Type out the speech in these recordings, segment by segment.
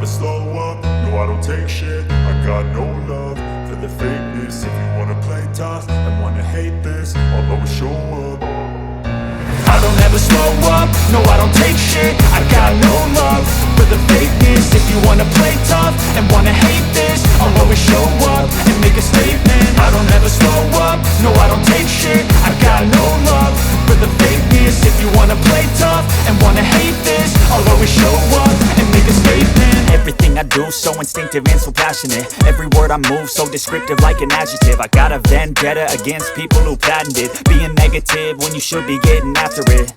never slow up, no I don't take shit. I got no love for the fakeness. If you wanna play tough and wanna hate this, I'll always show up. I don't ever slow up, no I don't take shit. I got no love for the fakeness. If you wanna play tough and wanna hate this, I'll always show up and make a statement. I don't ever slow up, no I don't take shit. I got no love for the fakeness. If you wanna play tough and wanna hate this, I'll always show up and make a statement. Everything I do so instinctive and so passionate. Every word I move so descriptive like an adjective. I got a vendetta against people who patented being negative when you should be getting after it.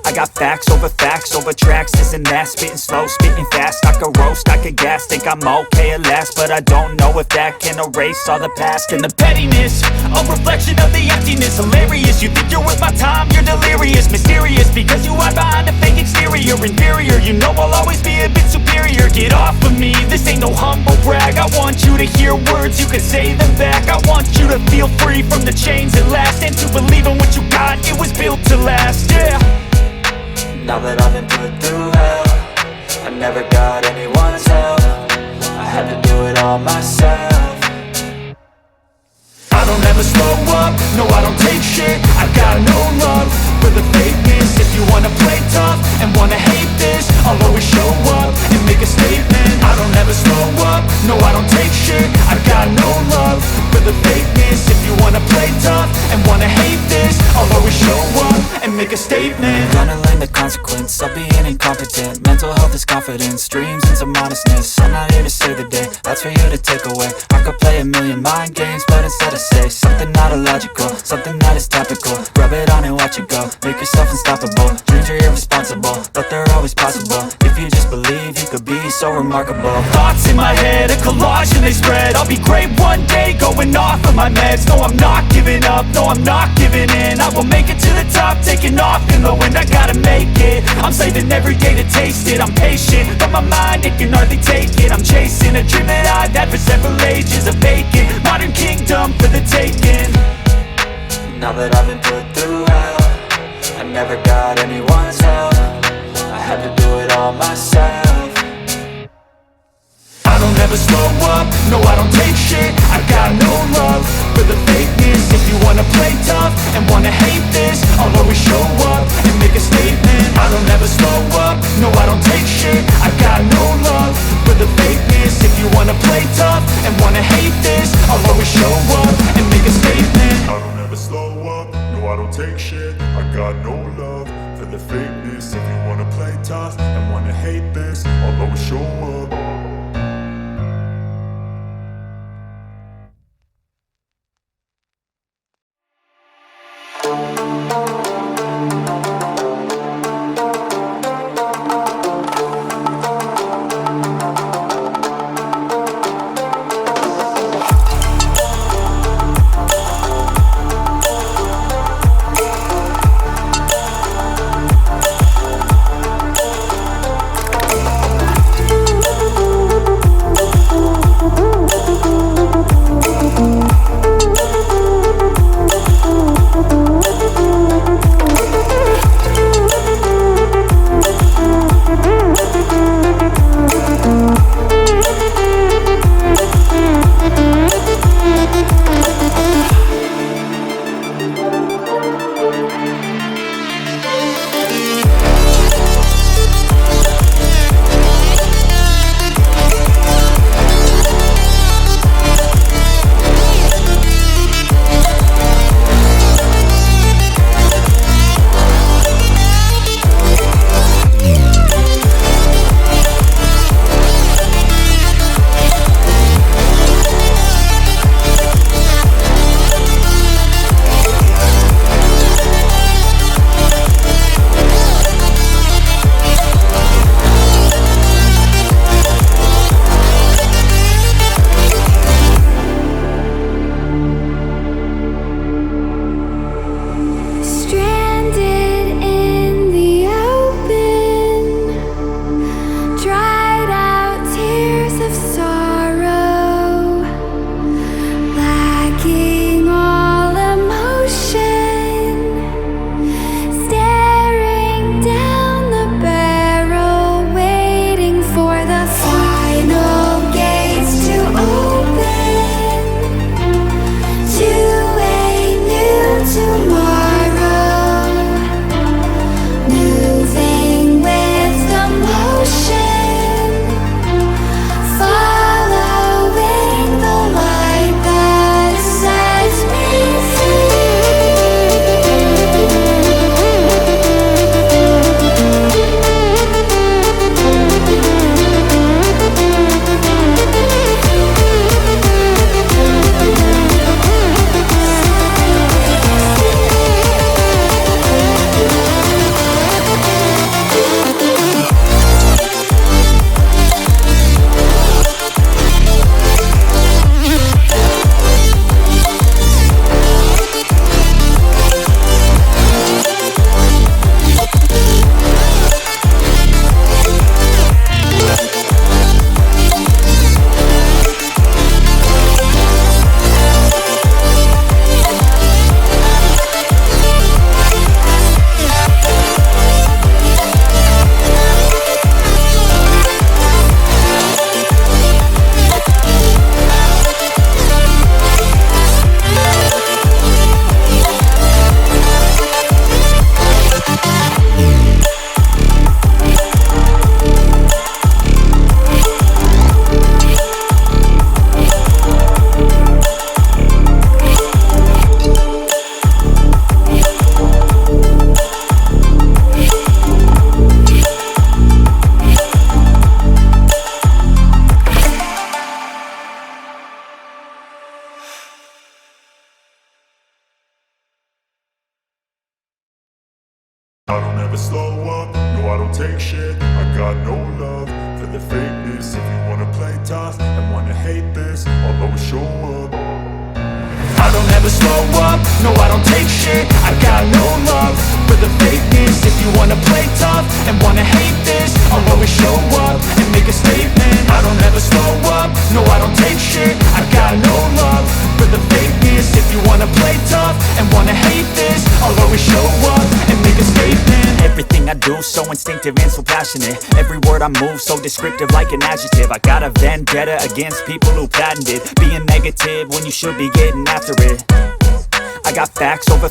I got facts over tracks, this and that. Spitting slow, spitting fast. I could roast, I could gas. Think I'm okay at last, but I don't know if that can erase all the past. And the pettiness, a reflection of the emptiness. Hilarious, you think you're worth my time, you're delirious. Mysterious, because you hide behind a fake exterior. Inferior, you know I'll always be a bit superior. Get off of me, this ain't no humble brag. I want you to hear words, you can say them back. I want you to feel free from the chains at last, and to believe in what you got, it was built to last, yeah. Now that I've been put through hell, I never got anyone's help. I had to do it all myself. I don't ever slow up, no I don't take shit. I got no love for the fakeness. If you wanna play tough and wanna hate this, I'll always show up and make a statement. I don't ever slow up, no I don't take shit. I got no love for the fakeness. If you wanna play tough and wanna hate this, I'll always show up and make a statement. Gonna learn the consequence of being incompetent. Mental health is confidence, dreams and some modestness. I'm not here to save the day, that's for you to take away. I could play a million mind games, but instead I say something not illogical, something that is topical. Rub it on and watch it go, make yourself unstoppable. Dreams are irresponsible, but they're always possible. If you just believe, you could be so remarkable. Thoughts in my head, a collage and they spread. I'll be great one day, going off of my meds. No, I'm not giving up, no, I'm not giving in. I will make it to the top, taking off in the wind. I gotta make it, I'm saving every day to taste it. I'm patient, but my mind, it can hardly take it. I'm chasing a dream that I've had for several ages. A vacant, modern kingdom for the taking. Now that I've been put through hell, I never got anyone's help. I had to do it all myself. I don't ever slow up, no I don't take shit. I got no love for the fakeness. If you wanna play tough and wanna hate this, I'll always show up and make a statement. I don't ever slow up, no I don't take shit. I got no love for the fakeness. If you wanna play tough and wanna hate this, I'll always show up and make a statement. I don't ever slow up, no I don't take shit. I got no love for the fakeness. If you wanna play tough and wanna hate this, I'll always show up. never slow up, no I don't take shit. I got no love for the fakeness. If you wanna play tough and wanna hate this, I'll always show up. I don't ever slow up, no I don't take shit. I got no love for the fakeness. If you wanna play tough and wanna hate this, I'll always show up and make a statement. I don't ever slow up, no I don't take shit. I got no love for the fakeness. If you wanna play tough and wanna hate this, I'll always show up and make a statement. Everything I do so instinctive and so passionate. Every word I move so descriptive like an adjective. I got a vendetta against people who patented being negative when you should be getting after it. I got facts over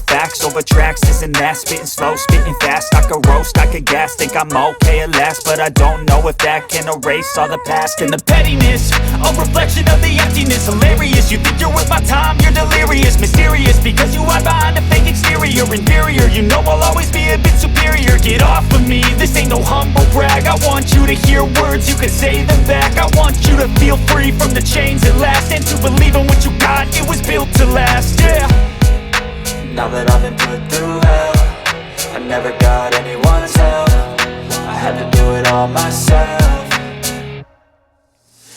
tracks, this and that. Spitting slow, spitting fast. I could roast, I could gas. Think I'm okay at last, but I don't know if that can erase all the past. And the pettiness, a reflection of the emptiness. Hilarious, you think you're worth my time, you're delirious. Mysterious, because you hide behind a fake exterior. Inferior, you know I'll always be a bit superior. Get off of me, this ain't no humble brag. I want you to hear words, you can say them back. I want you to feel free from the chains at last, and to believe in what you got, it was built to last, yeah. Now that I've been put through hell, I never got anyone's help. I had to do it all myself.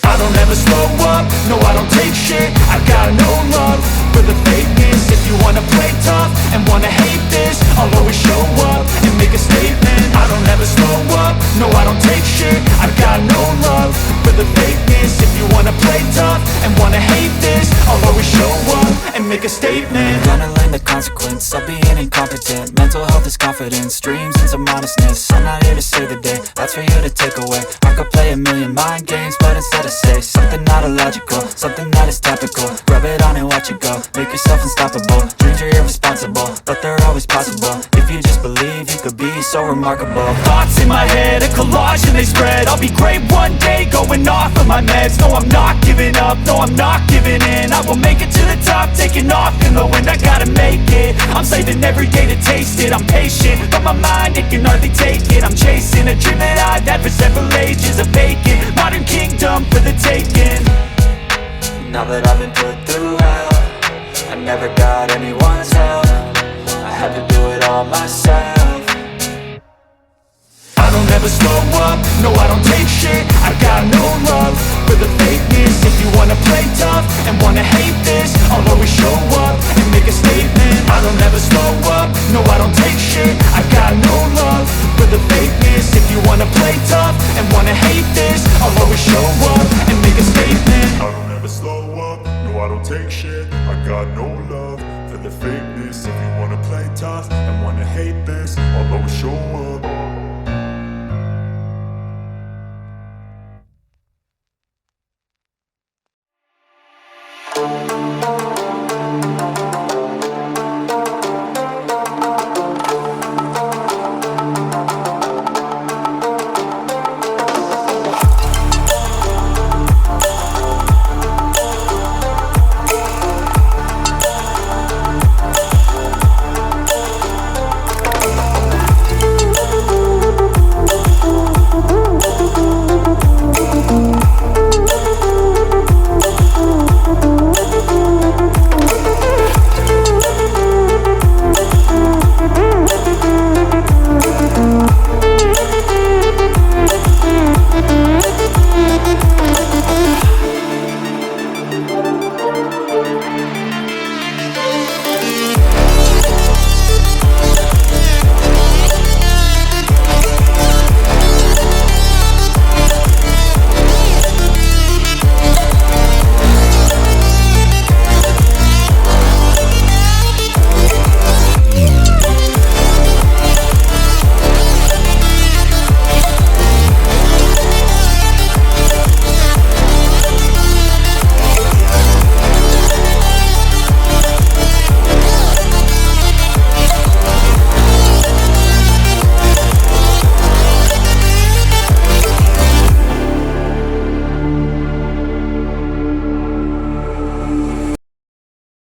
I don't ever slow up, no I don't take shit. I got no love for the fakeness. If you wanna play tough and wanna hate this, I'll always show up and make a statement. I don't ever slow up, no I don't take shit. I got no love for the fakeness. If you wanna play tough and wanna hate this, I'll always show up and make a statement. Gonna learn the consequence of being incompetent. Mental health is confidence, dreams into modestness. I'm not here to save the day, that's for you to take away. I could play a million mind games, but instead I say something not illogical, something that is topical. Rub it on and watch it go, make yourself unstoppable. Dreams are irresponsible, but they're always possible. If you just believe, you could be so remarkable. Thoughts in my head, a collage and they spread. I'll be great one day, going off of my meds. No, I'm not giving up, no, I'm not giving in. I will make it to the top, taking off in the wind. I gotta make it, I'm saving every day to taste it. I'm patient, but my mind, it can hardly take it. I'm chasing a dream that I've had for several ages. A vacant, modern kingdom for the taking. Now that I've been put through hell, I never got anyone's help.